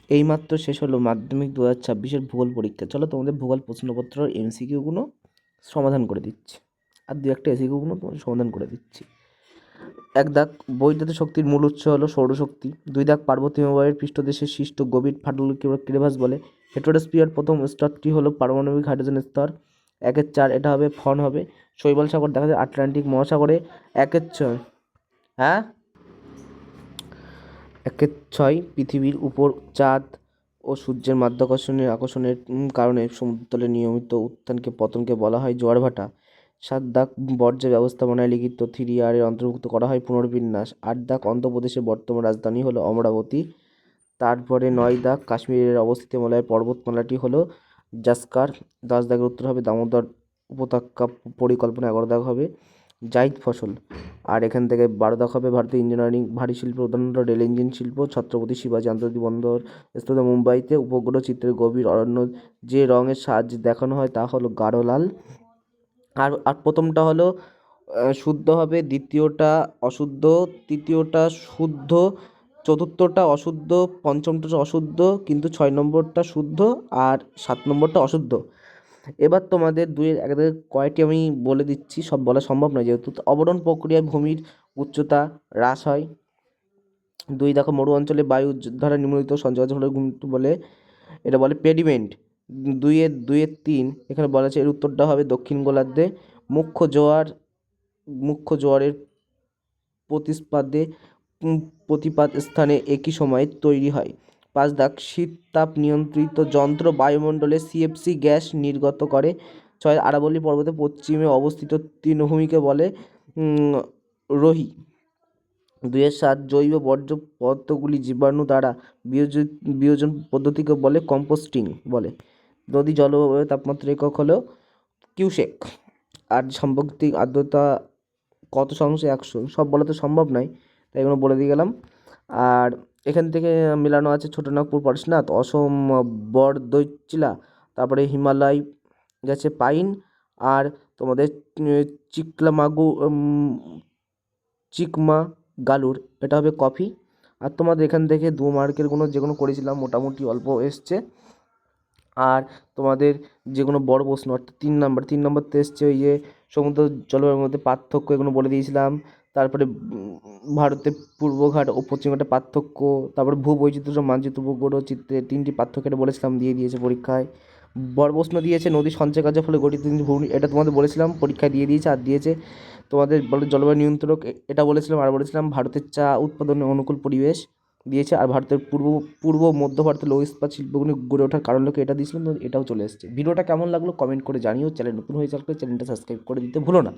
এইমাত্র শেষ হলো মাধ্যমিক 2026-এর ভূগোল পরীক্ষা। চলো তোমাদের ভূগোল প্রশ্নপত্র এমসিকিউগুলো সমাধান করে দিচ্ছি, আর দু একটা এসিকিউগুলো তোমাদের সমাধান করে দিচ্ছি। 1 দাগ, বৈদ্যুতিক শক্তির মূল উৎস হলো সৌরশক্তি। 2 দাগ, পার্বতী হিমবাহের পৃষ্ঠদেশের সৃষ্ট গভীর ফাটলকে ক্রেভাস বলে। হেটেরোস্ফিয়ার প্রথম স্তরটি হলো পারমাণবিক হাইড্রোজেন স্তর। 1-4 এটা হবে ফন হবে। শৈবাল সাগর দেখা যায় আটলান্টিক মহাসাগরে। 1-6 হ্যাঁ 1-6 পৃথিবীর উপর চাঁদ ও সূর্যের মাধ্যাকর্ষণের আকর্ষণের কারণে সমুদ্রতলের নিয়মিত উত্থানকে পতনকে বলা হয় জোয়ার ভাটা। 7 দাগ, বর্জ্য ব্যবস্থাপনায় লিখিত 3R এর অন্তর্ভুক্ত করা হয় পুনর্বিন্যাস। 8 দাগ, অন্ধ্রপ্রদেশের বর্তমান রাজধানী হলো অমরাবতী। তারপরে 9 দাগ, কাশ্মীরের অবস্থিত হিমালয়ের পর্বতমালাটি হলো জাস্কার। 10 দাগের উত্তর হবে দামোদর উপত্যকা পরিকল্পনা। 11 দাগ হবে জাইদ ফসল। আর এখান থেকে 12 দাগ হবে ভারতীয় ইঞ্জিনিয়ারিং ভারী শিল্প, উদাহরণ রেল ইঞ্জিন শিল্প। ছত্রপতি শিবাজী আন্তর্জাতিক বন্দর স্থিত মুম্বাইতে। উপগ্রহ চিত্রের গভীর অরণ্য যে রঙের সাহায্যে দেখানো হয় তা হলো গাঢ় লাল। আর আর প্রথমটা হলো শুদ্ধ হবে, দ্বিতীয়টা অশুদ্ধ, তৃতীয়টা শুদ্ধ, চতুর্থটা অশুদ্ধ, পঞ্চমটা অশুদ্ধ, কিন্তু 6 নম্বরটা শুদ্ধ আর 7 নম্বরটা অশুদ্ধ। এবার তোমাদের দুইয়ের এক কয়টি আমি বলে দিচ্ছি, সব বলা সম্ভব নয় যেহেতু। অবরণ প্রক্রিয়ায় ভূমির উচ্চতা হ্রাস হয়। 2 দেখো, মরু অঞ্চলে বায়ু দ্বারা নিম্নলিখিত সঞ্চয় বলে, এটা বলে পেডিমেন্ট। 2-এর 3 এখানে বলা আছে, এর উত্তরটা হবে দক্ষিণ গোলার্ধে। মুখ্য জোয়ারের প্রতিপাত স্থানে একই সময়ে তৈরি হয়। 5 দাগ, শীত তাপ নিয়ন্ত্রিত যন্ত্র বায়ুমণ্ডলে সিএফসি গ্যাস নির্গত করে। 6 আরাবল্লী পর্বতের পশ্চিমে অবস্থিত তৃণভূমিকে বলে রোহি। 2-7 জৈব বর্জ্য পদার্থগুলি জীবাণু দ্বারা বিয়োজন পদ্ধতিকে বলে কম্পোস্টিং বলে। নদী জলবায়ু তাপমাত্রা একক হলো কিউসেক। আর সাম্প্রতিক আর্দ্রতা কত শতাংশ? 100। সব বলা তো সম্ভব নয়, তাই এগুলো বলে দিয়ে গেলাম। আর এখান থেকে মেলানো আছে ছোটনাগপুর পরেশনাথ, অসম বরদৈচিলা, তারপরে হিমালয় গেছে পাইন, আর তোমাদের চিকমাগালুর এটা হবে কফি। আর তোমাদের এখান থেকে 2 মার্কের যেগুলো করেছিলাম মোটামুটি অল্প এসছে। আর তোমাদের যেগুলো বড় প্রশ্ন অর্থাৎ 3 নম্বরতে এসছে ওই যে সমুদ্র জলবায়ুর মধ্যে পার্থক্য, এগুলো বলে দিয়েছিলাম। তারপরে ভারতের পূর্বঘাট ও পশ্চিমঘাটের পার্থক্য, তারপরে ভূবৈচিত্র্য মানচিত্র উপগ্রহ চিত্রে 3টি পার্থক্যটা বলেছিলাম, দিয়ে দিয়েছে পরীক্ষায়। বড় প্রশ্ন দিয়েছে নদী সঞ্চয় কার্যের ফলে গঠিত ভূমি, এটা তোমাদের বলেছিলাম পরীক্ষায় দিয়ে দিয়েছে। আর দিয়েছে তোমাদের বলে জলবায়ু নিয়ন্ত্রক, এটা বলেছিলাম। আর বলেছিলাম ভারতের চা উৎপাদনের অনুকূল পরিবেশ দিয়েছে। আর ভারতের পূর্ব মধ্য ভারতের লৌহ ইস্পাত শিল্পগুলি গড়ে ওঠার কারণ লোকে এটা দিয়েছিলাম, এটাও চলে এসেছে। ভিডিওটা কেমন লাগলো কমেন্ট করে জানিও। চ্যানেল নতুন হয়ে থাকলে চ্যানেলটা সাবস্ক্রাইব করে দিতে ভুলো না।